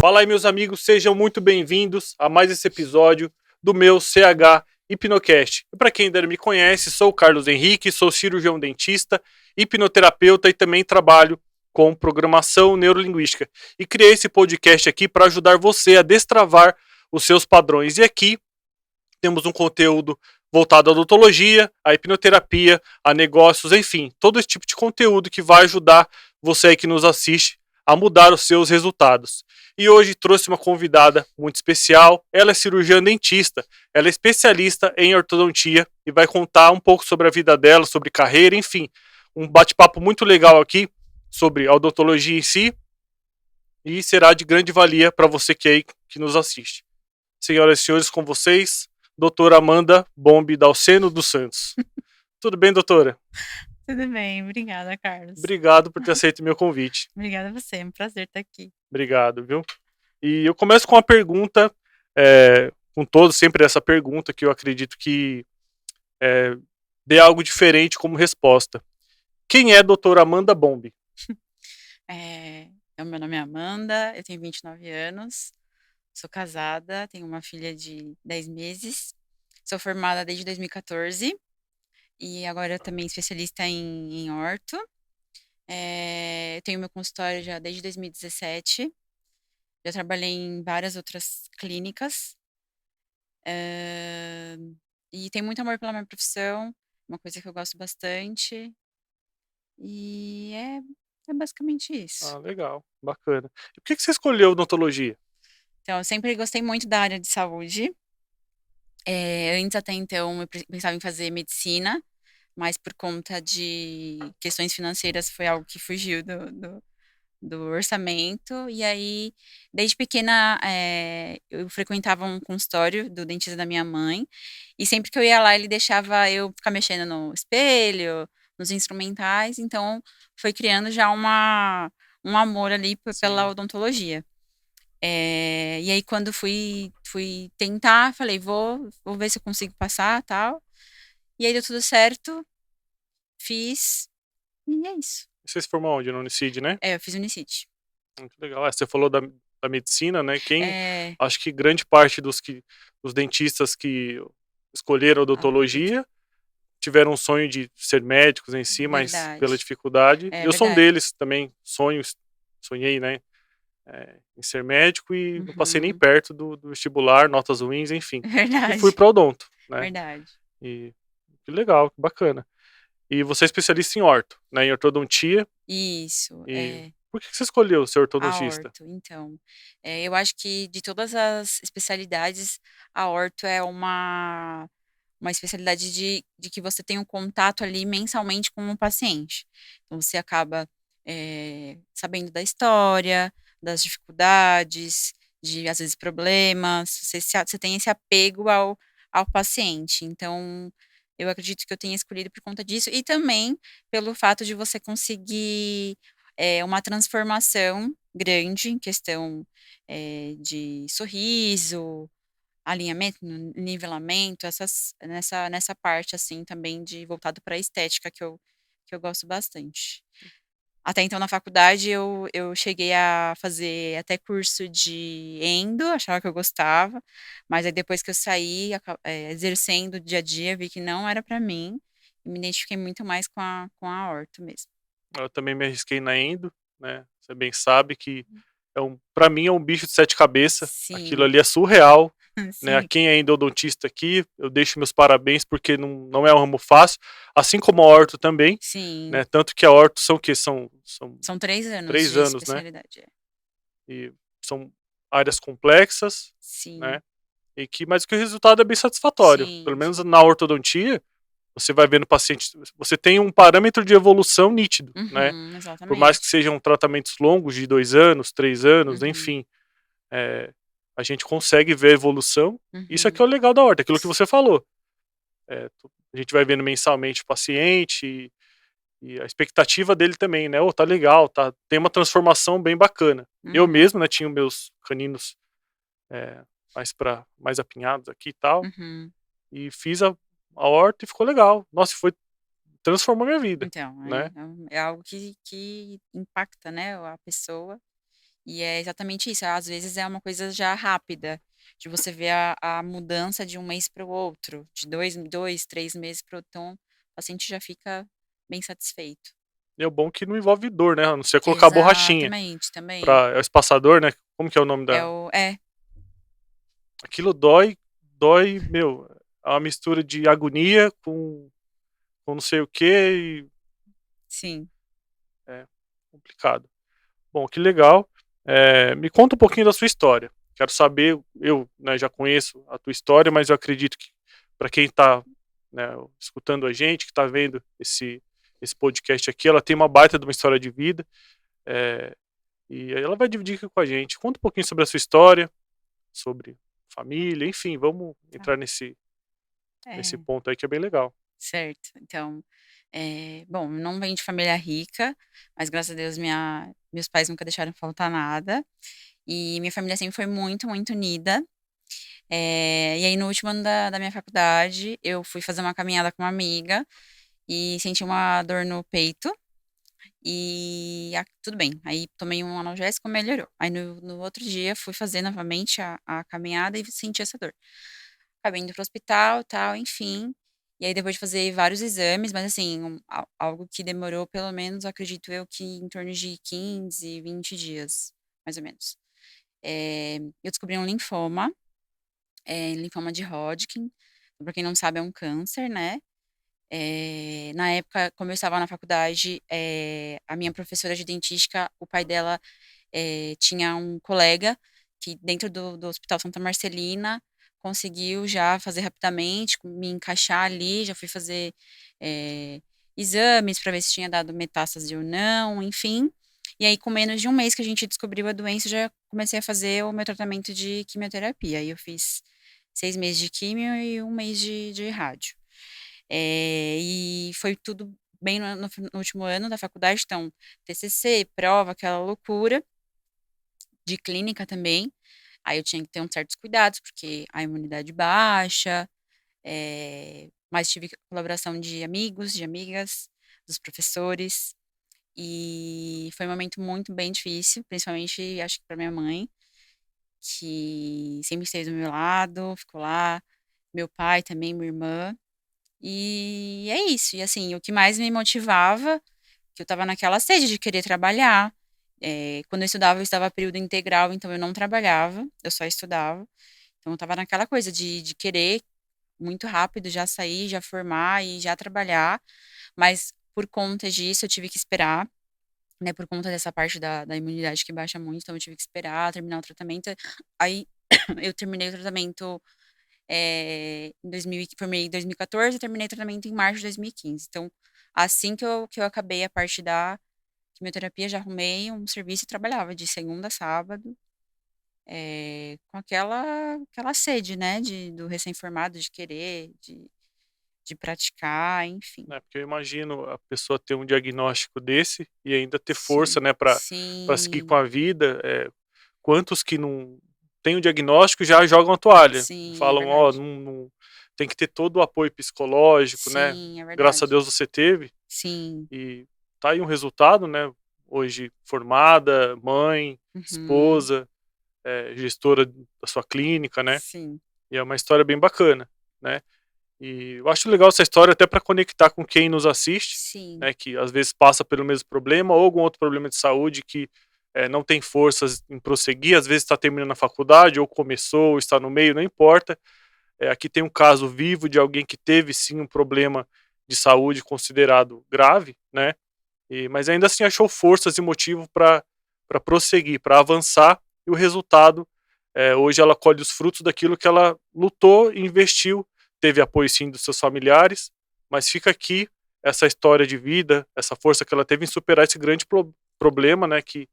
Fala aí, meus amigos, sejam muito bem-vindos a mais esse episódio do meu CH Hipnocast. E para quem ainda não me conhece, sou o Carlos Henrique, sou cirurgião dentista, hipnoterapeuta e também trabalho com programação neurolinguística. E criei esse podcast aqui para ajudar você a destravar os seus padrões. E aqui temos um conteúdo voltado à odontologia, à hipnoterapia, a negócios, enfim, todo esse tipo de conteúdo que vai ajudar você aí que nos assiste a mudar os seus resultados. E hoje trouxe uma convidada muito especial. Ela é cirurgiã dentista, ela é especialista em ortodontia e vai contar um pouco sobre a vida dela, sobre carreira, enfim, um bate-papo muito legal aqui sobre a odontologia em si e será de grande valia para você que aí que nos assiste. Senhoras e senhores, com vocês, doutora Amanda Bombi Dalceno dos Santos. Tudo bem, doutora? Tudo bem, obrigada, Carlos. Obrigado por ter aceito o meu convite. Obrigada a você, é um prazer estar aqui. Obrigado, viu? E eu começo com uma pergunta, com todos, sempre essa pergunta que eu acredito que dê algo diferente como resposta. Quem é a doutora Amanda Bombi? O meu nome é Amanda, eu tenho 29 anos, sou casada, tenho uma filha de 10 meses, sou formada desde 2014 e agora eu também especialista em orto. Eu tenho meu consultório já desde 2017, já trabalhei em várias outras clínicas e tenho muito amor pela minha profissão, uma coisa que eu gosto bastante e é basicamente isso. Ah, legal, bacana. E por que você escolheu odontologia? Então, eu sempre gostei muito da área de saúde. Antes até então eu pensava em fazer medicina, mas por conta de questões financeiras foi algo que fugiu do orçamento. E aí, desde pequena, eu frequentava um consultório do dentista da minha mãe, e sempre que eu ia lá, ele deixava eu ficar mexendo no espelho, nos instrumentais, então foi criando já um amor ali pela Sim. odontologia. E aí, quando fui tentar, falei, vou ver se eu consigo passar, tal. E aí deu tudo certo, fiz, e é isso. Você se formou onde? No Unicid, né? Eu fiz Unicid. Muito legal. Você falou da medicina, né? É, Acho que grande parte dos dentistas que escolheram acredito. odontologia tiveram um sonho de ser médicos em si, mas pela Verdade. dificuldade. É Eu sou um verdade. deles também, sonhei, né? Em ser médico e não passei nem Uhum. perto do vestibular, notas ruins, enfim. E fui Verdade. para odonto, né? Verdade. E que legal, que bacana. E você é especialista em orto, né? Em ortodontia. Isso, E por que você escolheu ser a ortodontista? orto. Então, eu acho que de todas as especialidades, a orto é uma especialidade de que você tem um contato ali mensalmente com o paciente. Então, você acaba sabendo da história, das dificuldades, de, às vezes, problemas, você tem esse apego ao paciente. Então, eu acredito que eu tenha escolhido por conta disso, e também pelo fato de você conseguir uma transformação grande em questão de sorriso, alinhamento, nivelamento, nessa parte, assim, também de voltado para a estética que eu gosto bastante. Até então, na faculdade, eu cheguei a fazer até curso de endo, achava que eu gostava, mas aí depois que eu saí, exercendo o dia a dia, vi que não era para mim, e me identifiquei muito mais com a orto mesmo. Eu também me arrisquei na endo, né? Você bem sabe que para mim é um bicho de sete cabeças. Aquilo Sim, ali é surreal, né? A sim, quem é endodontista aqui, eu deixo meus parabéns porque não é um ramo fácil, assim como a orto também, sim. né? Tanto que a orto são o quê? São São 3 anos três de anos, né? especialidade. E são áreas complexas, né? Sim, Mas que o resultado é bem satisfatório. Pelo sim, menos sim. na ortodontia, você vai vendo o paciente, você tem um parâmetro de evolução nítido, né? Uhum, Por mais que exatamente. sejam tratamentos longos, de 2 anos, 3 anos, Uhum, enfim, é, a gente consegue ver a evolução. Isso aqui uhum. é o legal da horta, aquilo que você falou. A gente vai vendo mensalmente o paciente e a expectativa dele também, né? Oh, tá legal, tem uma transformação bem bacana. Eu Uhum, mesmo, né, tinha meus caninos é, mais apinhados aqui e tal, uhum. e fiz a horta e ficou legal. Nossa, transformou minha vida, Então, né? é algo que impacta, né, a pessoa, E é exatamente isso. Às vezes é uma coisa já rápida, de você ver a mudança de um mês para o outro, de 3 meses para o outro. Então, o paciente já fica bem satisfeito. E é o bom que não envolve dor, né? A não ser colocar borrachinha. Exatamente, também. É o espaçador, né? Como que é o nome É da. o. É, Aquilo dói, meu. É uma mistura de agonia com não sei o que e sim. é complicado. Bom, que legal. Me conta um pouquinho da sua história. Quero saber, eu, né, já conheço a tua história, mas eu acredito que para quem está, né, escutando a gente, que está vendo esse podcast aqui, ela tem uma baita de uma história de vida. é, e aí ela vai dividir aqui com a gente. Conta um pouquinho sobre a sua história, sobre família, enfim, vamos Tá. entrar nesse É, ponto aí que é bem legal. certo. Então, bom, eu não venho de família rica, mas graças a Deus meus pais nunca deixaram faltar nada. E minha família sempre foi muito, muito unida. E aí, no último ano da minha faculdade, eu fui fazer uma caminhada com uma amiga e senti uma dor no peito. E tudo bem. Aí tomei um analgésico, melhorou. Aí no outro dia fui fazer novamente a caminhada e senti essa dor. Acabei indo pro hospital, tal, enfim. E aí depois de fazer vários exames, mas assim, algo que demorou pelo menos, acredito eu, que em torno de 15, 20 dias, mais ou menos. Eu descobri um linfoma, linfoma de Hodgkin. Pra quem não sabe, é um câncer, né? Na época, como eu estava na faculdade, a minha professora de dentística, o pai dela tinha um colega que dentro do Hospital Santa Marcelina conseguiu já fazer rapidamente, me encaixar ali, já fui fazer exames para ver se tinha dado metástase ou não, enfim. E aí, com menos de um mês que a gente descobriu a doença, já comecei a fazer o meu tratamento de quimioterapia. Aí eu fiz 6 meses de quimio e um mês de rádio. E foi tudo bem no último ano da faculdade, então, TCC, prova, aquela loucura, de clínica também. Aí eu tinha que ter uns certos cuidados, porque a imunidade baixa, mas tive colaboração de amigos, de amigas, dos professores, e foi um momento muito bem difícil, principalmente, acho que para minha mãe, que sempre esteve do meu lado, ficou lá, meu pai também, minha irmã. E é isso. E assim, o que mais me motivava, que eu estava naquela sede de querer trabalhar. Quando eu estudava período integral, então eu não trabalhava, eu só estudava. Então eu estava naquela coisa de querer muito rápido já sair, já formar e já trabalhar. Mas por conta disso eu tive que esperar, né? Por conta dessa parte da imunidade que baixa muito, então eu tive que esperar terminar o tratamento. Aí eu terminei o tratamento formei em 2014 e terminei o tratamento em março de 2015. Então, assim que eu acabei a parte da quimioterapia, já arrumei um serviço e trabalhava de segunda a sábado, com aquela sede, né, do recém-formado, de querer, de praticar, enfim. Né? Porque eu imagino a pessoa ter um diagnóstico desse e ainda ter força, Sim, né, para seguir com sim, a vida. Quantos que não têm o diagnóstico já jogam a toalha? sim, é Falam, ó, verdade. não, tem que ter todo o apoio psicológico, né? Sim, é Graças a verdade. Deus você teve Sim, e tá aí um resultado, né? Hoje formada, mãe, uhum, esposa, gestora da sua clínica, né? sim, E é uma história bem bacana, né? E eu acho legal essa história até para conectar com quem nos assiste, sim, né, que às vezes passa pelo mesmo problema ou algum outro problema de saúde que não tem forças em prosseguir, às vezes está terminando a faculdade ou começou, ou está no meio, não importa. Aqui tem um caso vivo de alguém que teve sim um problema de saúde considerado grave, né, mas ainda assim achou forças e motivo para prosseguir, para avançar, e o resultado, hoje ela colhe os frutos daquilo que ela lutou e investiu, teve apoio sim dos seus familiares, mas fica aqui essa história de vida, essa força que ela teve em superar esse grande problema, né, que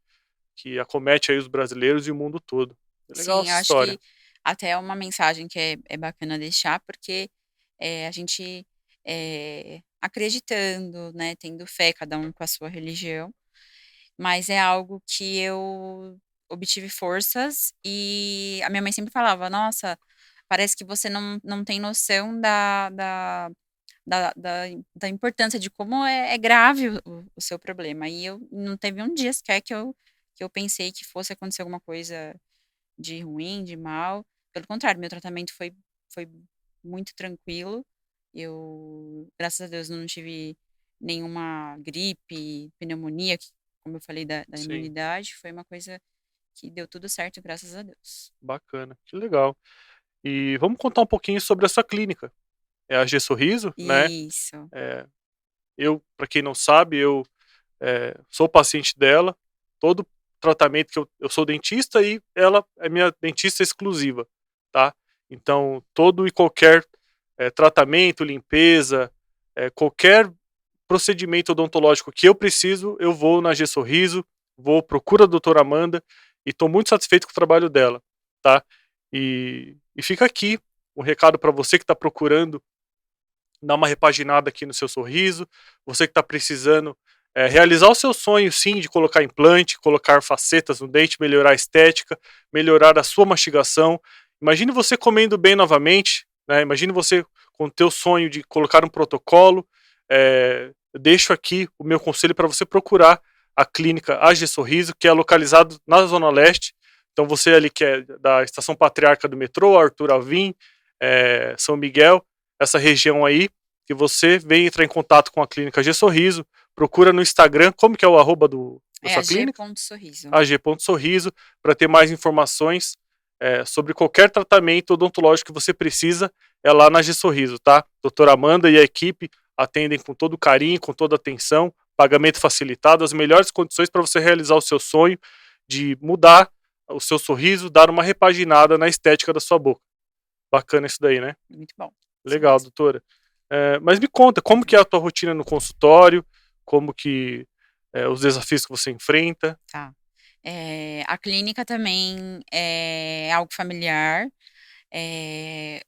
acomete aí os brasileiros e o mundo todo. É legal sim. Eu essa acho história. que até é uma mensagem que é bacana deixar, porque a gente acreditando, né, tendo fé, cada um com a sua religião, mas é algo que eu obtive forças e a minha mãe sempre falava: Nossa, parece que você não tem noção da importância de como é grave o seu problema. E eu não teve um dia sequer que eu que eu pensei que fosse acontecer alguma coisa de ruim, de mal. Pelo contrário, meu tratamento foi muito tranquilo. Eu, graças a Deus, não tive nenhuma gripe, pneumonia, como eu falei da Sim, imunidade. Foi uma coisa que deu tudo certo, graças a Deus. bacana, que legal. E vamos contar um pouquinho sobre a sua clínica. É a G Sorriso, né? Isso. É, eu, para quem não sabe, eu sou paciente dela. Todo tratamento que eu sou dentista e ela é minha dentista exclusiva, tá? Então, todo e qualquer tratamento, limpeza, qualquer procedimento odontológico que eu preciso, eu vou na G Sorriso, vou, procuro a doutora Amanda e estou muito satisfeito com o trabalho dela, tá? E fica aqui um recado para você que está procurando dar uma repaginada aqui no seu sorriso, você que está precisando realizar o seu sonho, sim, de colocar implante, colocar facetas no dente, melhorar a estética, melhorar a sua mastigação. Imagine você comendo bem novamente, né? Imagine você com o teu sonho de colocar um protocolo. Eu deixo aqui o meu conselho para você procurar a clínica AG Sorriso, que é localizado na Zona Leste. Então você ali que é da Estação Patriarca do metrô, Arthur Alvim, São Miguel, essa região aí, que você vem entrar em contato com a clínica G Sorriso, procura no Instagram, como que é o arroba da É sua a clínica? G.Sorriso. ag.sorriso, para ter mais informações sobre qualquer tratamento odontológico que você precisa, é lá na G Sorriso, tá? Doutora Amanda e a equipe atendem com todo carinho, com toda atenção, pagamento facilitado, as melhores condições para você realizar o seu sonho de mudar o seu sorriso, dar uma repaginada na estética da sua boca. Bacana isso daí, né? Muito bom. Isso Legal, mesmo. doutora. Mas me conta, como que é a tua rotina no consultório? Como que os desafios que você enfrenta? Tá. A clínica também é algo familiar. É,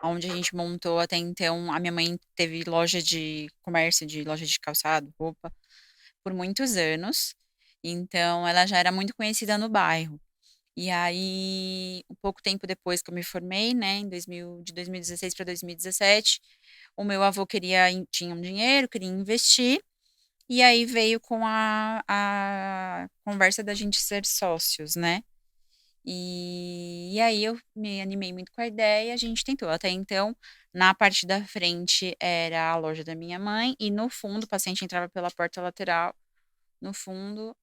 onde a gente montou até então, a minha mãe teve loja de comércio, de loja de calçado, roupa, por muitos anos. Então, ela já era muito conhecida no bairro. E aí, um pouco tempo depois que eu me formei, né, de 2016 para 2017, o meu avô tinha um dinheiro, queria investir, e aí veio com a conversa da gente ser sócios, né? E aí eu me animei muito com a ideia, a gente tentou. Até então, na parte da frente era a loja da minha mãe, e no fundo, o paciente entrava pela porta lateral. No fundo,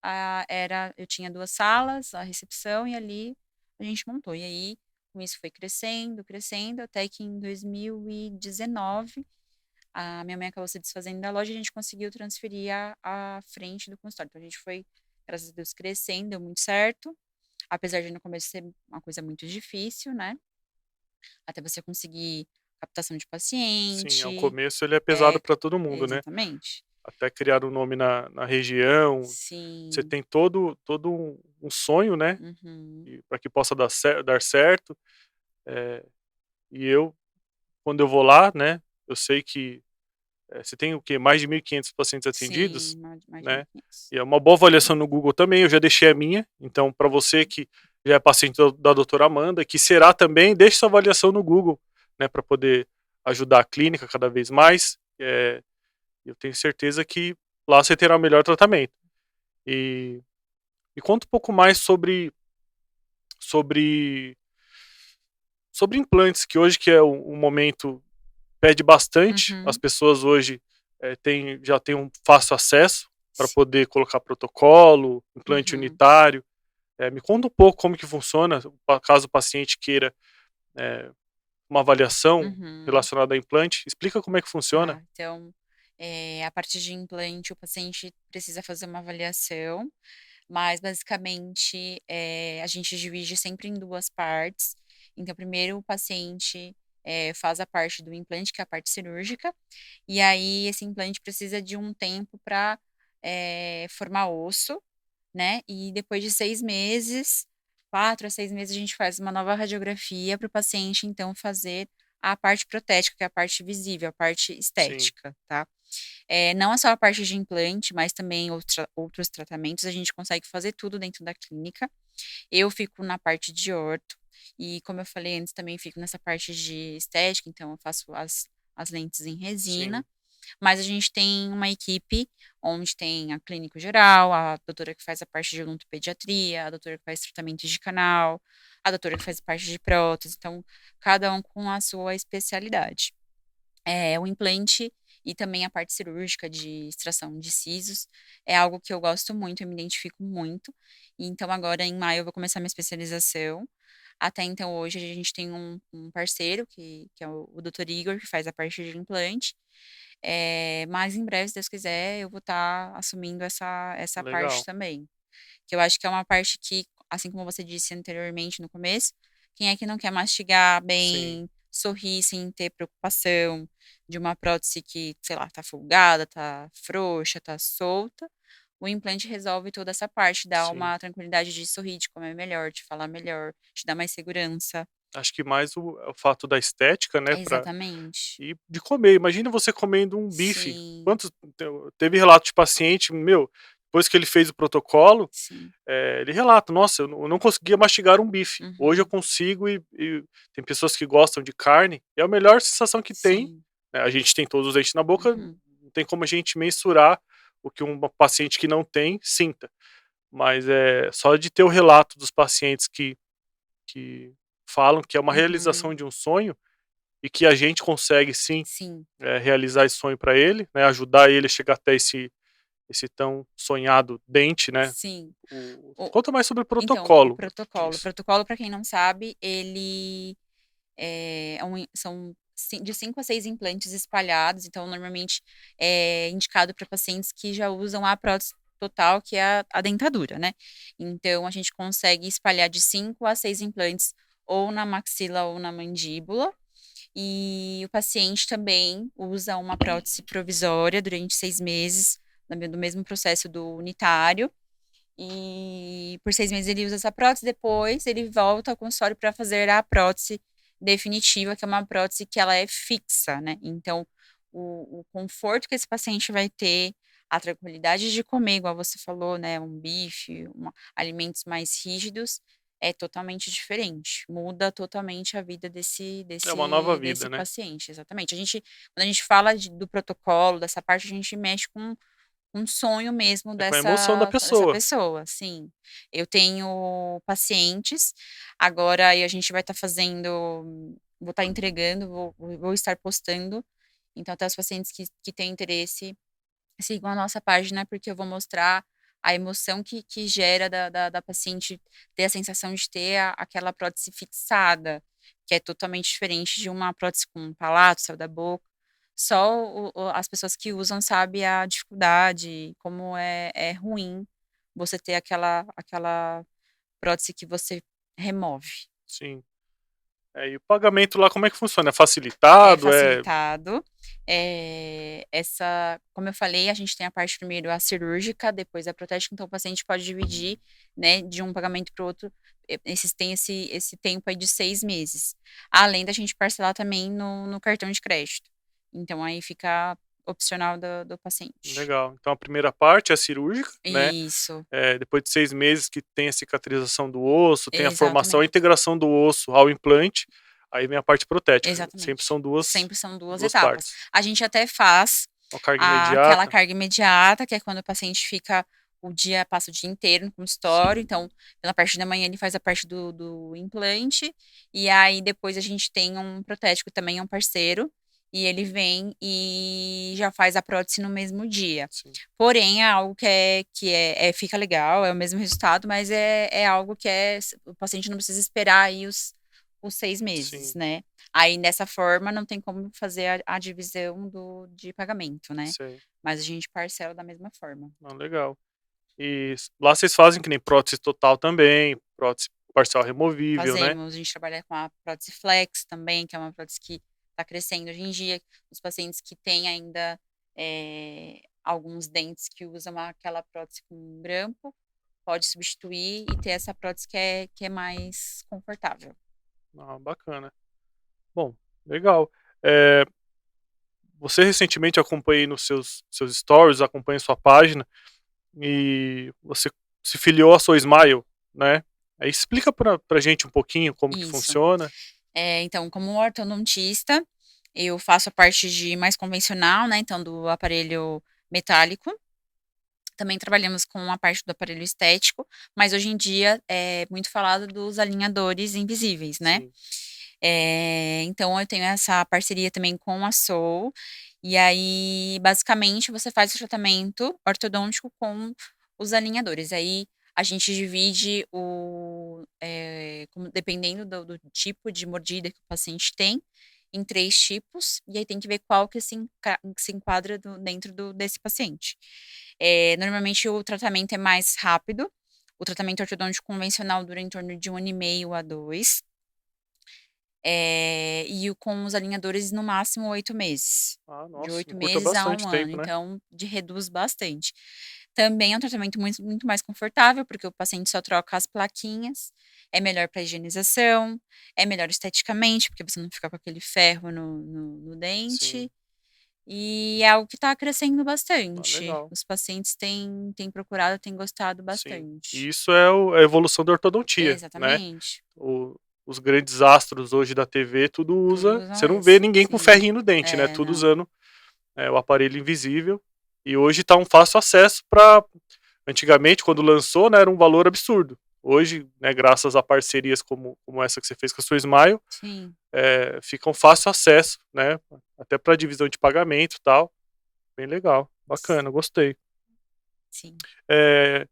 eu tinha duas salas, a recepção, e ali a gente montou. E aí, com isso foi crescendo, crescendo, até que em 2019, a minha mãe acabou se desfazendo da loja e a gente conseguiu transferir a frente do consultório. Então a gente foi, graças a Deus, crescendo, deu muito certo. Apesar de no começo ser uma coisa muito difícil, né? Até você conseguir captação de Sim, ao paciente. começo ele é pesado É, para todo mundo, né? exatamente. Até criar um nome na região. Você Sim. tem todo um sonho, né? Uhum. Para que possa dar certo. É, e eu, quando eu vou lá, né? Eu sei que você tem o quê? Mais de 1.500 pacientes atendidos, Sim, mais de né? 1.500. E é uma boa avaliação no Google também, eu já deixei a minha. Então, para você que já é paciente da doutora Amanda, que será também, deixe sua avaliação no Google, né? Para poder ajudar a clínica cada vez mais. Eu tenho certeza que lá você terá o melhor tratamento. E me conta um pouco mais sobre, sobre implantes, que hoje que é um momento pede bastante. As Uhum, pessoas hoje já têm um fácil acesso para poder colocar protocolo, implante uhum, unitário. Me conta um pouco como que funciona, caso o paciente queira é, uma avaliação uhum. relacionada a implante. Explica como é que funciona. Tá, então, a partir de implante, o paciente precisa fazer uma avaliação, mas basicamente a gente divide sempre em duas partes. Então, primeiro o paciente faz a parte do implante, que é a parte cirúrgica, e aí esse implante precisa de um tempo para formar osso, né? E depois de 6 meses, 4 a 6 meses, a gente faz uma nova radiografia para o paciente, então, fazer a parte protética, que é a parte visível, a parte Sim, estética, tá? Não é só a parte de implante, mas também outros tratamentos, a gente consegue fazer tudo dentro da clínica. Eu fico na parte de orto, e como eu falei antes, também fico nessa parte de estética, então eu faço as lentes em resina. sim. mas a gente tem uma equipe onde tem a clínico geral, a doutora que faz a parte de odontopediatria, a doutora que faz tratamento de canal, a doutora que faz parte de prótese, então cada um com a sua especialidade. O implante e também a parte cirúrgica de extração de sisos é algo que eu gosto muito, eu me identifico muito. Então agora em maio eu vou começar minha especialização. Até então hoje a gente tem um parceiro que é o Dr. Igor, que faz a parte de implante. Mas em breve, se Deus quiser, eu vou estar assumindo essa parte Legal. também. Que eu acho que é uma parte que, assim como você disse anteriormente no começo, quem é que não quer mastigar Sim, bem, sorrir sem ter preocupação de uma prótese que, sei lá, tá folgada, tá frouxa, tá solta. O implante resolve toda essa parte, dá sim. uma tranquilidade de sorrir, de comer melhor, de falar melhor, te dá mais segurança. Acho que mais o fato da estética, né, Exatamente. e de comer. Imagina você comendo um bife. Sim, Quantos teve relato de paciente, meu, depois que ele fez o protocolo, sim. ele relata: "Nossa, eu não conseguia mastigar um bife. Hoje eu Uhum. consigo", e tem pessoas que gostam de carne, e é a melhor sensação que tem, Sim. né, a gente tem todos os dentes na boca, Uhum. não tem como a gente mensurar o que um paciente que não tem sinta. Mas, só de ter o relato dos pacientes que falam que é uma realização Uhum. de um sonho, e que a gente consegue sim, Sim, realizar esse sonho para ele, né, ajudar ele a chegar até esse tão sonhado dente, né. sim. O Conta mais sobre o Então, o protocolo protocolo. O disso. protocolo, para quem não sabe, ele são de 5 a 6 implantes espalhados, então normalmente é indicado para pacientes que já usam a prótese total, que é a dentadura, né. Então a gente consegue espalhar de 5 a 6 implantes ou na maxila ou na mandíbula, e o paciente também usa uma prótese provisória durante 6 meses, do mesmo processo do unitário, e por 6 meses ele usa essa prótese, depois ele volta ao consultório para fazer a prótese definitiva, que é uma prótese que ela é fixa, né. Então, o conforto que esse paciente vai ter, a tranquilidade de comer, igual você falou, né, um bife, alimentos mais rígidos, é totalmente diferente. Muda totalmente a vida desse É uma nova desse vida, desse né. paciente, exatamente. Quando a gente fala do protocolo, dessa parte, a gente mexe com um sonho mesmo É com a emoção da dessa pessoa. pessoa, sim. Eu tenho pacientes, agora aí a gente vai estar fazendo, vou estar entregando, vou estar postando, então até os pacientes que têm interesse, sigam a nossa página, porque eu vou mostrar a emoção que gera da paciente ter a sensação de ter aquela prótese fixada, que é totalmente diferente de uma prótese com palato, céu da boca. Só as pessoas que usam sabe a dificuldade, como é ruim você ter aquela prótese que você remove. Sim. E o pagamento lá como é que funciona? É É facilitado? facilitado. Como eu falei, a gente tem a parte primeiro a cirúrgica, depois a protética, então o paciente pode dividir, né, de um pagamento para o outro, tem esse tempo aí de 6 meses. Além da gente parcelar também no cartão de crédito. Então aí fica opcional do paciente. Legal. Então a primeira parte é a cirúrgica, né, Isso, depois de 6 meses que tem a cicatrização do osso, tem a formação, a exatamente, integração do osso ao implante, aí vem a parte protética. Sempre exatamente. são duas Sempre são 2 duas etapas. partes. A gente até faz Uma carga aquela imediata. carga imediata, que é quando o paciente passa o dia inteiro no consultório, Sim, então, pela parte da manhã ele faz a parte do implante, e aí depois a gente tem um protético, também é um parceiro, e ele vem e já faz a prótese no mesmo dia. sim, Porém, é algo fica legal, é o mesmo resultado, mas é algo o paciente não precisa esperar aí os 6 meses, sim, né. Aí, dessa forma, não tem como fazer a divisão de pagamento, né, sei. mas a gente parcela da mesma forma. Ah, legal. E lá vocês fazem que nem prótese total também, prótese parcial removível, né? Fazemos, a gente trabalha com a prótese flex também, que é uma prótese que está crescendo hoje em dia, os pacientes que têm ainda, alguns dentes que usam aquela prótese com grampo, pode substituir e ter essa prótese que é mais confortável. Ah, bacana. Bom, legal. Eh, Você recentemente, eu acompanhei nos seus stories, acompanhei sua página, e você se filiou à Sou Smile, né. Aí explica pra gente um pouquinho como que Isso. funciona. Então, como ortodontista, Eu faço a parte de mais convencional, né, então do aparelho metálico. Também trabalhamos com a parte do aparelho estético, mas hoje em dia é muito falado dos alinhadores invisíveis, né. Sim. Então eu tenho essa parceria também com a Soul, e aí basicamente você faz o tratamento ortodôntico com os alinhadores. Aí a gente divide como dependendo do tipo de mordida que o paciente tem, em 3 tipos, e aí tem que ver qual que se enquadra dentro desse paciente. Normalmente o tratamento é mais rápido, o tratamento ortodôntico convencional dura em torno de 1 ano e meio a 2, com os alinhadores no máximo 8 meses, Ah, de nossa, 8 encurta meses a 1 bastante ano, tempo, né? então reduz bastante. Também é um tratamento muito mais confortável, porque o paciente só troca as plaquinhas, é melhor para higienização, é melhor esteticamente, porque você não fica com aquele ferro no Sim. dente, e é algo que está crescendo Ah, bastante. legal. Os pacientes têm procurado, têm gostado Sim. E bastante. isso é a evolução da ortodontia, né? Exatamente. Os grandes astros hoje da TV, tudo Todos usa. usam Você não vê esse. ninguém com Sim. ferrinho no dente, né? É, Tudo não. usando o aparelho invisível. E hoje está um fácil acesso para. Antigamente, quando lançou, né, era um valor absurdo. Hoje, né, graças a parcerias como essa que você fez com a sua Smile, Sim, fica um fácil acesso, né? Até para divisão de pagamento e tal. Bem legal. Bacana, gostei. sim. É,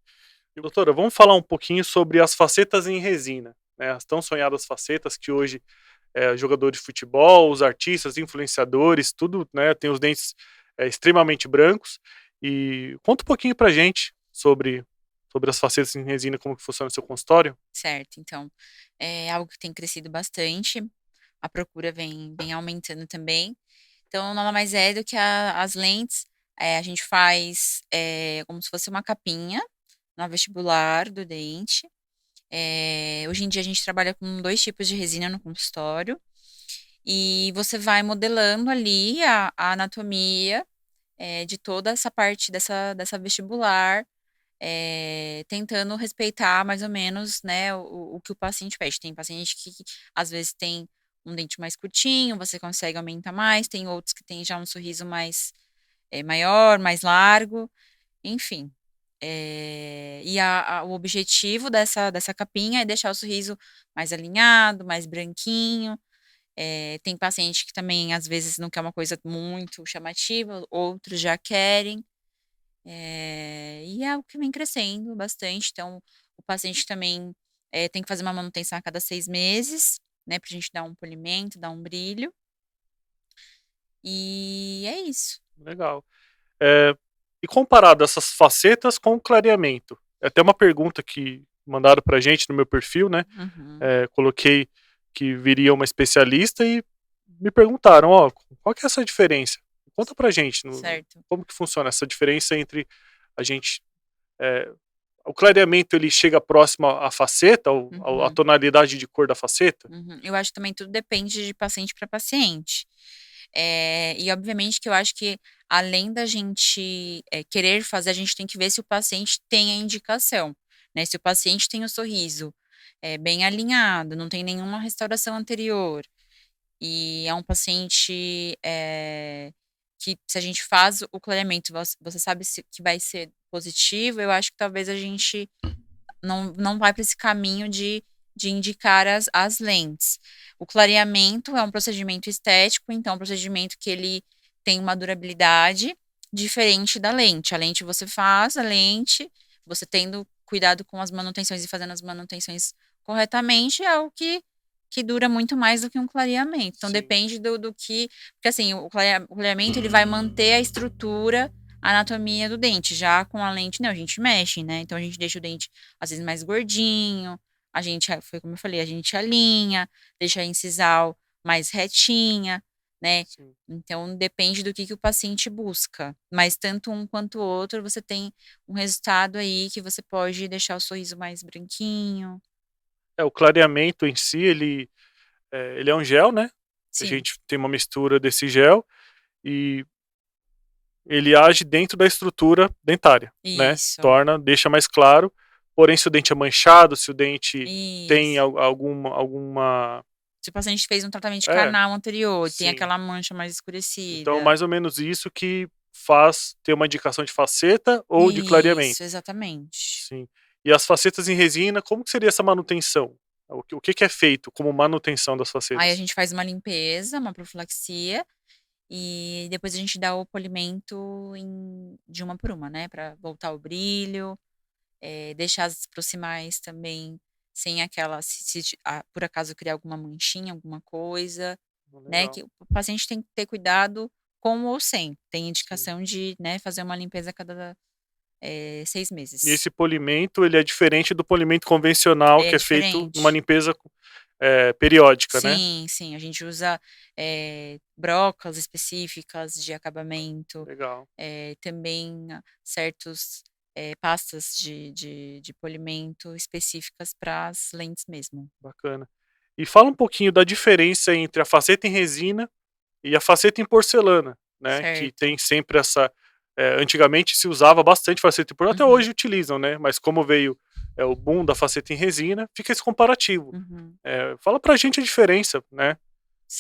doutora, vamos falar um pouquinho sobre as facetas em resina, né? As tão sonhadas facetas que hoje jogadores de futebol, os artistas, influenciadores, tudo, né? Tem os dentes extremamente brancos. E conta um pouquinho pra gente sobre as facetas em resina, como que funciona o seu consultório. Certo, então, é algo que tem crescido bastante, a procura vem aumentando também. Então, nada mais é do que as lentes, a gente faz, como se fosse uma capinha na vestibular do dente. Hoje em dia a gente trabalha com 2 tipos de resina no consultório, e você vai modelando ali a anatomia, de toda essa parte dessa vestibular, tentando respeitar mais ou menos, né, o que o paciente pede. Tem paciente que às vezes tem um dente mais curtinho, você consegue aumentar mais, tem outros que têm já um sorriso mais, maior, mais largo, enfim. O objetivo dessa capinha é deixar o sorriso mais alinhado, mais branquinho. Tem paciente que também às vezes não quer uma coisa muito chamativa, outros já querem. E é algo que vem crescendo bastante, então o paciente também, tem que fazer uma manutenção a cada 6 meses, né, pra gente dar um polimento, dar um brilho. E é isso. Legal. É, e comparado essas facetas com o clareamento, é até uma pergunta que mandaram pra gente no meu perfil, né? Uhum, Coloquei que viria uma especialista e me perguntaram, ó, qual que é essa diferença? Conta pra gente, certo. como que funciona essa diferença entre a gente, é, o clareamento ele chega próximo à faceta, à Uhum, tonalidade de cor da faceta? uhum. Eu acho que também tudo depende de paciente para paciente. E obviamente que eu acho que além da gente, querer fazer, a gente tem que ver se o paciente tem a indicação, né, se o paciente tem o sorriso, bem alinhado, não tem nenhuma restauração anterior, e é um paciente, que se a gente faz o clareamento, você sabe se que vai ser positivo, eu acho que talvez a gente não vai para esse caminho de indicar as lentes. O clareamento é um procedimento estético, então é um procedimento que ele tem uma durabilidade diferente da lente. A lente você faz, a lente, você tendo cuidado com as manutenções e fazendo as manutenções corretamente, é algo que dura muito mais do que um clareamento. Então Sim, depende do que, porque assim, o clareamento ele vai manter a estrutura, a anatomia do dente. Já com a lente não, a gente mexe, né, então a gente deixa o dente às vezes mais gordinho, a gente foi como eu falei, a gente alinha, deixa a incisal mais retinha, né, sim. então depende do que o paciente busca, mas tanto um quanto o outro você tem um resultado aí que você pode deixar o sorriso mais branquinho. O clareamento em si, ele é um gel, né? A Sim, gente tem uma mistura desse gel e ele age dentro da estrutura dentária, né? isso, Deixa mais claro. Porém, se o dente é manchado, se o dente tem isso. alguma Se o paciente fez um tratamento de É, canal anterior, tem sim. aquela mancha mais Então, escurecida. mais ou menos isso que faz ter uma indicação de faceta ou de Isso, clareamento. exatamente. Sim. E as facetas em resina, como que seria essa manutenção? O que é feito como manutenção das Aí a facetas? gente faz uma limpeza, uma profilaxia, e depois a gente dá o polimento de uma por uma, né, pra voltar o brilho, deixar as proximais também sem aquela por acaso criar alguma manchinha, alguma coisa, né, Legal, que o paciente tem que ter cuidado com ou sem. Tem sim. indicação de, né, fazer uma limpeza a cada, 6 E meses. esse polimento, ele é diferente do polimento convencional, É que é feito numa diferente. limpeza, periódica, né? Sim, sim, a gente usa, brocas específicas de acabamento, Legal, também certos, pastas de polimento específicas para as lentes mesmo. bacana. E fala um pouquinho da diferença entre a faceta em resina e a faceta em porcelana, né, que Certo. tem sempre essa antigamente se usava bastante faceta em porcelana, até Uhum, hoje utilizam, né, mas como veio, o boom da faceta em resina, fica esse comparativo. uhum, Fala pra gente a diferença, né,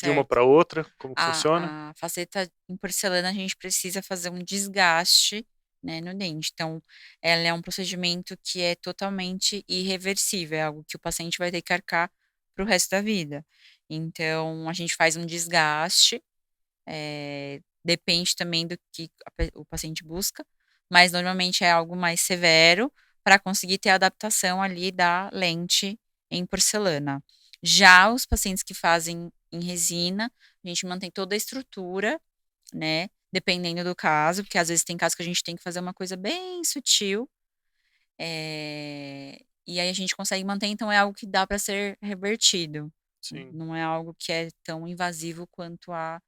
de uma certo. para outra, como que funciona? A faceta em porcelana, a gente precisa fazer um desgaste, né, no dente. Então, ela é um procedimento que é totalmente irreversível, é algo que o paciente vai ter que arcar para o resto da vida. Então, a gente faz um desgaste, depende também do que o paciente busca, mas normalmente é algo mais severo para conseguir ter a adaptação ali da lente em porcelana. Já os pacientes que fazem em resina, a gente mantém toda a estrutura, né, dependendo do caso, porque às vezes tem casos que a gente tem que fazer uma coisa bem sutil, e aí a gente consegue manter, então é algo que dá para ser revertido. Sim, Não é algo que é tão invasivo quanto a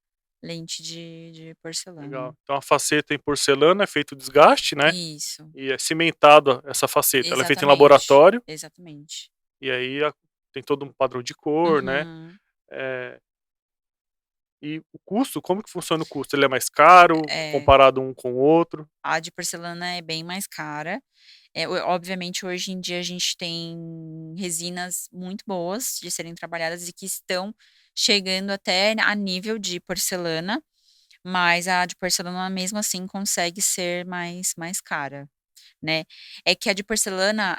lente de porcelana. legal. Então a faceta em porcelana é feito o desgaste, né, Isso, e é cimentado essa faceta, ela é feita em exatamente, laboratório, exatamente. e aí tem todo um padrão de cor, né, Uhum. eh e o custo, como que funciona o custo? Ele é mais caro É, comparado um com o outro? a de porcelana é bem mais cara. Obviamente, hoje em dia a gente tem resinas muito boas de serem trabalhadas e que estão chegando até a nível de porcelana, mas a de porcelana mesmo assim consegue ser mais cara, né. É que a de porcelana,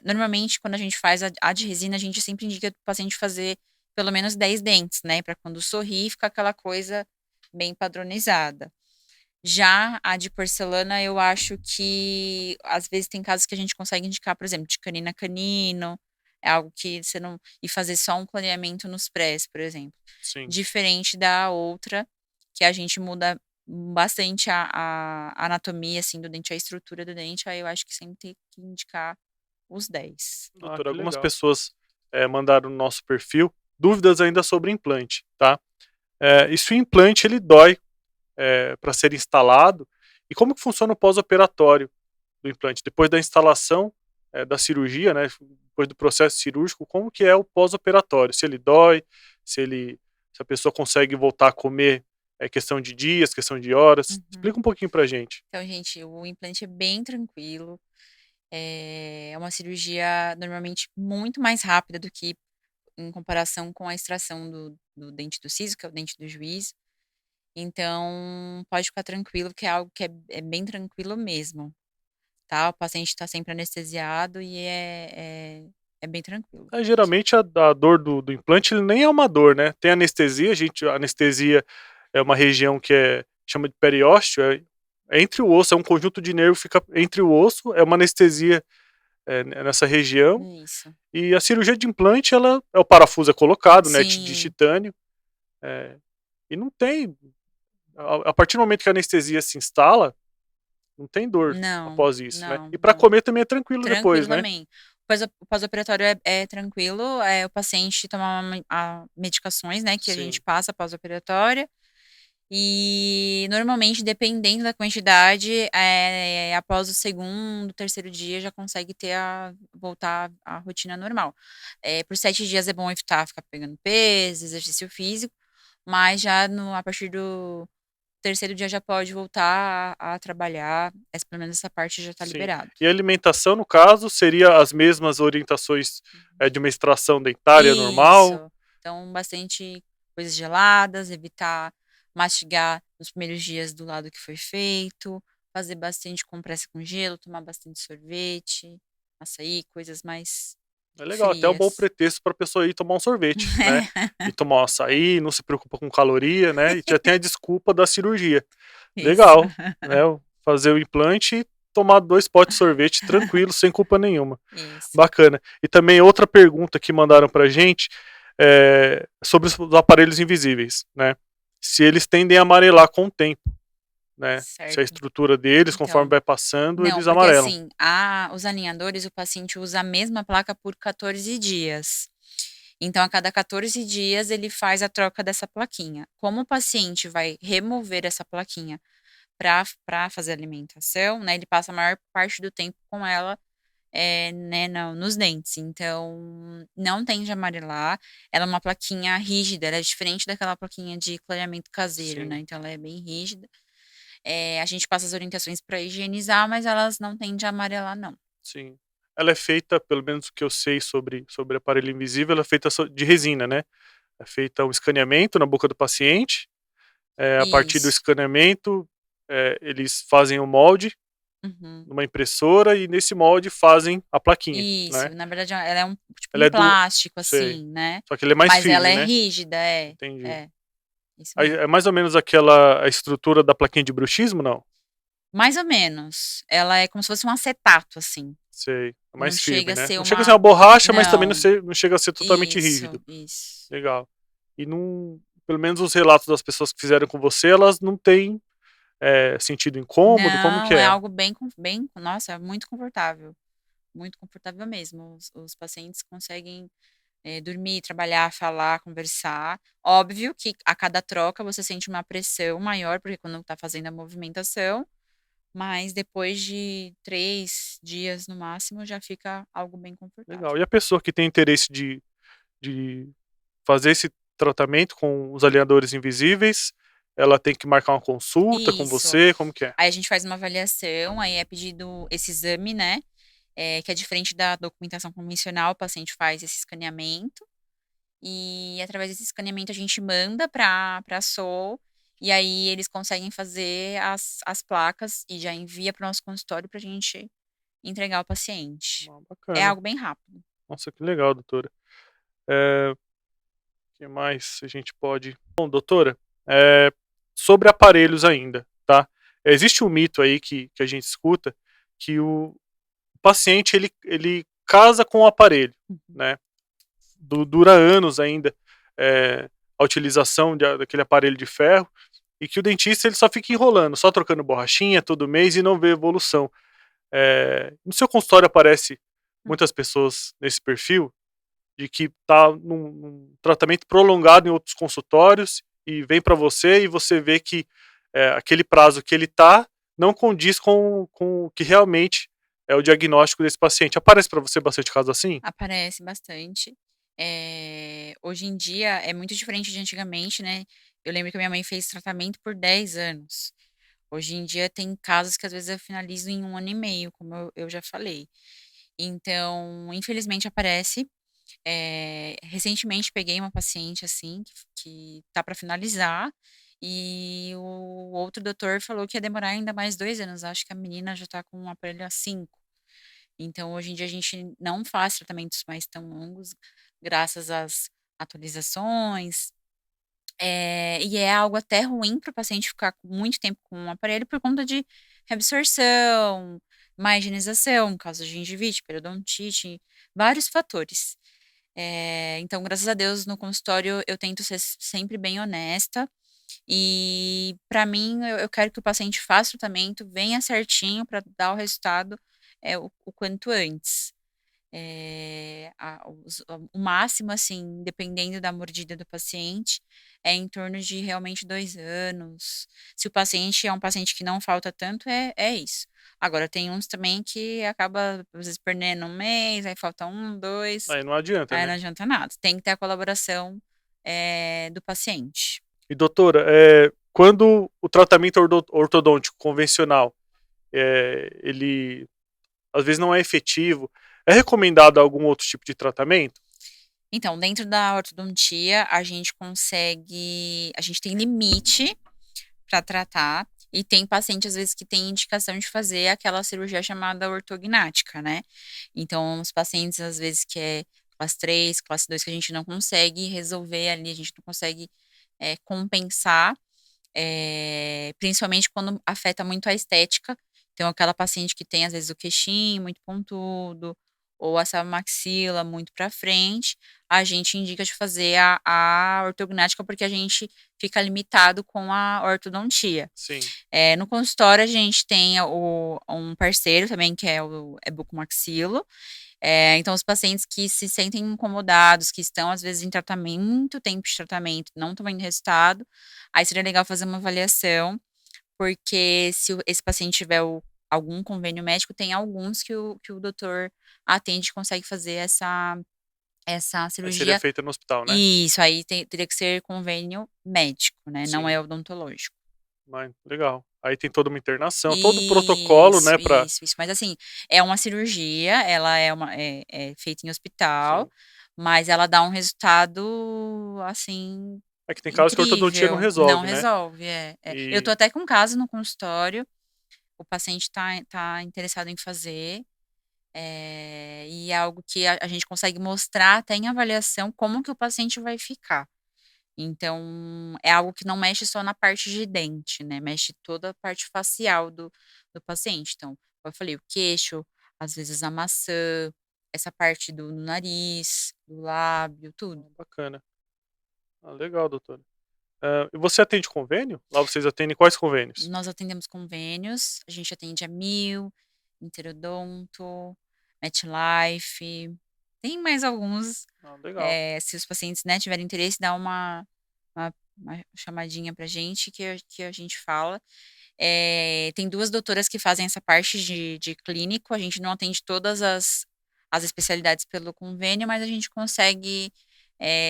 normalmente quando a gente faz a de resina, a gente sempre indica para o paciente fazer pelo menos 10 dentes, né, para quando sorrir ficar aquela coisa bem padronizada. Já a de porcelana, eu acho que às vezes tem casos que a gente consegue indicar, por exemplo, de canino a canino, é algo que você não e fazer só um clareamento nos prés, por exemplo. Sim. Diferente da outra, que a gente muda bastante a anatomia, assim, do dente, a estrutura do dente, aí eu acho que sempre tem que indicar os 10. Ah, Doutor, que algumas legal. pessoas mandaram no nosso perfil dúvidas ainda sobre implante, tá? E se o implante ele dói para ser instalado, e como que funciona o pós-operatório do implante? Depois da instalação da cirurgia, né, depois do processo cirúrgico, como que é o pós-operatório? Se ele dói, se a pessoa consegue voltar a comer, é questão de dias, questão de horas? Explica Uhum. um pouquinho pra gente. Então, gente, o implante é bem tranquilo, é uma cirurgia normalmente muito mais rápida do que em comparação com a extração do dente do siso, que é o dente do juízo. Então, pode ficar tranquilo que é algo que é bem tranquilo mesmo, tá. O paciente está sempre anestesiado e é bem tranquilo. Geralmente a dor do implante ele nem é uma dor, né? Tem anestesia, a anestesia é uma região que chama de periósteo, é entre o osso, é um conjunto de nervo que fica entre o osso, é uma anestesia nessa região. Isso. E a cirurgia de implante, ela o parafuso é colocado, né, de Sim. titânio, eh, e não tem a partir do momento que a anestesia se instala, não tem dor Não, após isso, né? não, E para não. comer também é tranquilo depois, Tranquilo né? também. O pós-operatório é tranquilo, o paciente toma medicações, né, que a gente Sim, passa pós-operatória, e normalmente dependendo da quantidade, após o segundo, terceiro dia já consegue voltar à rotina normal. Por 7 dias é bom evitar ficar pegando peso, exercício físico, mas já a partir do terceiro dia já pode voltar a trabalhar, pelo menos essa parte já está sim. liberado. E a alimentação, no caso, seria as mesmas orientações, Uhum. de uma extração dentária normal? Isso. Então, bastante coisas geladas, evitar mastigar nos primeiros dias do lado que foi feito, fazer bastante compressa com gelo, tomar bastante sorvete, açaí, coisas mais É legal, até um bom frias. pretexto para a pessoa ir tomar um sorvete, né? E tomar um açaí, não se preocupa com caloria, né? E já tem a desculpa da cirurgia. Isso. Legal, né? Fazer o implante e tomar 2 potes de sorvete tranquilo, sem culpa nenhuma. Isso. Bacana. E também outra pergunta que mandaram pra gente sobre os aparelhos invisíveis, né? Se eles tendem a amarelar com o tempo, né? Se a Certo. estrutura deles, conforme Então, vai passando, não, eles porque amarelam. assim, os alinhadores, o paciente usa a mesma placa por 14 dias. Então, a cada 14 dias, ele faz a troca dessa plaquinha. Como o paciente vai remover essa plaquinha para fazer a alimentação, né, ele passa a maior parte do tempo com ela, né, nos dentes. Então, não tende a amarelar. Ela é uma plaquinha rígida, ela é diferente daquela plaquinha de clareamento caseiro, Sim. né? Então, ela é bem rígida. A gente passa as orientações para higienizar, mas elas não tendem a amarelar, não. Sim. Ela é feita, pelo menos o que eu sei sobre aparelho invisível, ela é feita de resina, né? É feita um escaneamento na boca do paciente. A partir do Isso. escaneamento, eles fazem o molde Uhum. numa impressora e nesse molde fazem a plaquinha, Isso, né? na verdade ela é tipo Ela um é dura, plástico, sei. assim, né. Só que ele é mais Mas ela firme, é né? rígida, Entendi. é, isso Aí mesmo. é mais ou menos a estrutura da plaquinha de bruxismo, não? Mais ou menos. Ela é como se fosse um acetato, assim. Sei. É Não mais firme, chega a né? ser Não chega a ser uma uma borracha, mas também não. não chega a ser totalmente rígido. Isso. Legal. E não, pelo menos os relatos das pessoas que fizeram com você, elas não têm sentido incômodo, como que Não, é é? algo bem nossa, é muito confortável mesmo. Os pacientes conseguem, dormir, trabalhar, falar, conversar. Óbvio que a cada troca você sente uma pressão maior, porque quando tá fazendo a movimentação, mas depois de 3 dias no máximo já fica algo bem confortável. Legal. E a pessoa que tem interesse de fazer esse tratamento com os alinhadores invisíveis, ela tem que marcar uma consulta com Isso. você, como que é? Aí a gente faz uma avaliação, aí é pedido esse exame, né, que é diferente da documentação convencional, o paciente faz esse escaneamento, e através desse escaneamento a gente manda para a SOL, e aí eles conseguem fazer as placas e já envia para o nosso consultório pra gente entregar ao paciente. Ah, É bacana. algo bem rápido. Nossa, que legal, doutora. Que mais a gente pode. Bom, doutora, sobre aparelhos ainda, tá? Existe um mito aí que a gente escuta que o paciente ele casa com o aparelho, Uhum. né? Dura anos ainda a utilização daquele aparelho de ferro e que o dentista ele só fica enrolando, só trocando borrachinha todo mês e não vê evolução. No seu consultório aparece Hum. muitas pessoas nesse perfil de que está num tratamento prolongado em outros consultórios e vem para você e você vê que aquele prazo que ele está não condiz com o que realmente é o diagnóstico desse paciente. Aparece para você bastante caso assim? Aparece bastante. Hoje em dia é muito diferente de antigamente, né. Eu lembro que a minha mãe fez tratamento por 10 anos. Hoje em dia tem casos que às vezes eu finalizo em 1 ano e meio, como eu já falei. Então, infelizmente aparece. Recentemente peguei uma paciente, assim, que tá para finalizar, e o outro doutor falou que ia demorar ainda mais 2 anos, acho que a menina já tá com um aparelho há 5. Então, hoje em dia, a gente não faz tratamentos mais tão longos, graças às atualizações, e é algo até ruim para o paciente ficar com muito tempo com o aparelho por conta de reabsorção, má higienização, causa de gengivite, periodontite, vários fatores. Então, graças a Deus, no consultório eu tento ser sempre bem honesta, e para mim eu quero que o paciente faça o tratamento, venha certinho para dar o resultado, o quanto antes. O máximo, assim, dependendo da mordida do paciente, é em torno de realmente 2 anos. Se o paciente é um paciente que não falta tanto, é isso. Agora tem uns também que acaba, às vezes, perdendo 1 mês, aí falta 1, 2, Aí não adianta, aí não né? adianta nada. Tem que ter a colaboração, do paciente. E doutora, quando o tratamento ortodôntico convencional, ele às vezes não é efetivo, é recomendado algum outro tipo de tratamento? Então, dentro da ortodontia, a gente tem limite para tratar, e tem paciente, às vezes, que tem indicação de fazer aquela cirurgia chamada ortognática, né? Então, os pacientes, às vezes, que é classe 3, classe 2, que a gente não consegue resolver ali, a gente não consegue compensar, principalmente quando afeta muito a estética. Então, aquela paciente que tem, às vezes, o queixinho muito pontudo, ou essa maxila muito para frente, a gente indica de fazer a ortognática, porque a gente fica limitado com a ortodontia. Sim. No consultório, a gente tem um parceiro também, que é o bucomaxilo. Então, os pacientes que se sentem incomodados, que estão, às vezes, em tratamento, muito tempo de tratamento, não estão vendo resultado, aí seria legal fazer uma avaliação, porque se esse paciente tiver algum convênio médico, tem alguns que o doutor atende e consegue fazer essa Aí seria cirurgia. feita no hospital, né? Isso, aí teria que ser convênio médico, né? Não Sim. é odontológico. Mas, legal. Aí tem toda uma internação, todo o protocolo, né? Isso. Mas assim, é uma cirurgia, ela é feita em hospital, Sim. mas ela dá um resultado, assim, É que tem casos que a ortodontia não incrível. resolve, Não né? resolve, Eu tô até com um caso no consultório, o paciente tá interessado em fazer, e é algo que a gente consegue mostrar até em avaliação como que o paciente vai ficar. Então, é algo que não mexe só na parte de dente, né, mexe toda a parte facial do paciente. Então, como eu falei, o queixo, às vezes a maçã, essa parte do nariz, do lábio, tudo. Bacana. Legal, doutora. E você atende convênio? Lá vocês atendem quais convênios? Nós atendemos convênios, a gente atende a Mil, Interodonto, MetLife, tem mais alguns. Legal. Se os pacientes, né, tiverem interesse, dá uma chamadinha pra gente que a gente fala. Tem 2 doutoras que fazem essa parte de clínico, a gente não atende todas as especialidades pelo convênio, mas a gente consegue,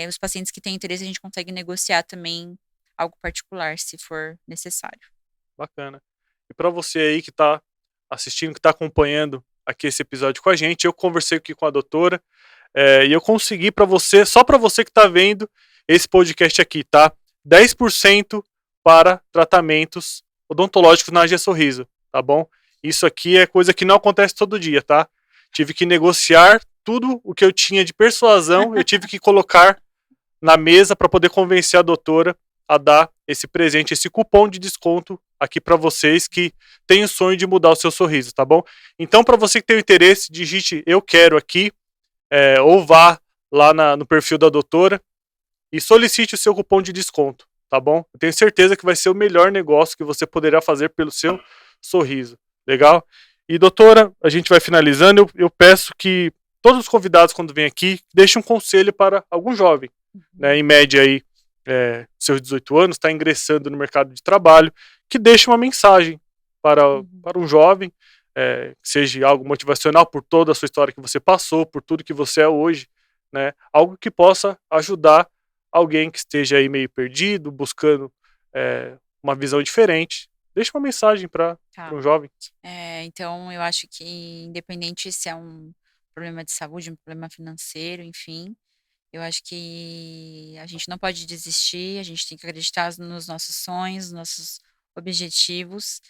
os pacientes que têm interesse, a gente consegue negociar também algo particular, se for necessário. Bacana. E para você aí que está assistindo, que está acompanhando aqui esse episódio com a gente, eu conversei aqui com a doutora, e eu consegui para você, só para você que está vendo esse podcast aqui, tá? 10% para tratamentos odontológicos na AG Sorriso, tá bom? Isso aqui é coisa que não acontece todo dia, tá? Tive que negociar tudo o que eu tinha de persuasão, eu tive que colocar na mesa para poder convencer a doutora a dar esse presente, esse cupom de desconto aqui para vocês que têm o sonho de mudar o seu sorriso, tá bom? Então, para você que tem o interesse, digite eu quero aqui, ou vá lá no perfil da doutora e solicite o seu cupom de desconto, tá bom? Eu tenho certeza que vai ser o melhor negócio que você poderá fazer pelo seu sorriso, legal? E doutora, a gente vai finalizando, eu peço que todos os convidados quando vêm aqui, deixem um conselho para algum jovem, né, em média aí, seus 18 anos, está ingressando no mercado de trabalho, que deixe uma mensagem para um jovem, que seja algo motivacional por toda a sua história que você passou, por tudo que você é hoje, né, algo que possa ajudar alguém que esteja aí meio perdido, buscando uma visão diferente. Deixe uma mensagem para um jovem. Então, eu acho que independente se é um problema de saúde, um problema financeiro, enfim, eu acho que a gente não pode desistir, a gente tem que acreditar nos nossos sonhos, nos nossos objetivos.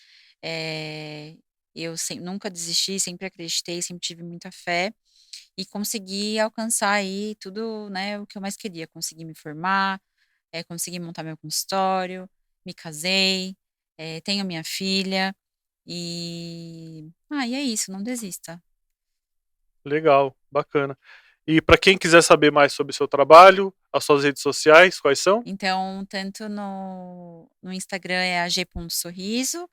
Eu nunca desisti, sempre acreditei, sempre tive muita fé e consegui alcançar aí tudo, né, o que eu mais queria, consegui me formar, consegui montar meu consultório, me casei, tenho minha filha e é isso, não desista. Legal, bacana. E para quem quiser saber mais sobre o seu trabalho, as suas redes sociais, quais são? Então, tanto no Instagram é ag.sorriso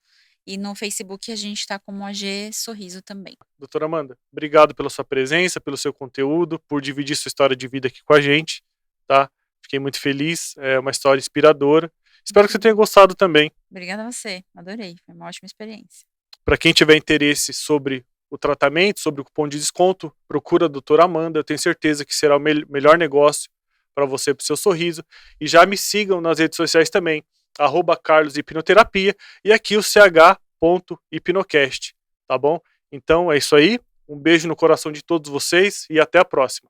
e no Facebook a gente está como AG Sorriso também. Doutora Amanda, obrigado pela sua presença, pelo seu conteúdo, por dividir sua história de vida aqui com a gente, tá? Fiquei muito feliz, é uma história inspiradora. Espero que você tenha gostado também. Obrigada a você, adorei, foi uma ótima experiência. Para quem tiver interesse sobre o tratamento, sobre o cupom de desconto, procura a doutora Amanda, eu tenho certeza que será o melhor negócio para você e para o seu sorriso. E já me sigam nas redes sociais também, @carloshipnoterapia e aqui o ch.hipnocast, tá bom? Então é isso aí, um beijo no coração de todos vocês e até a próxima.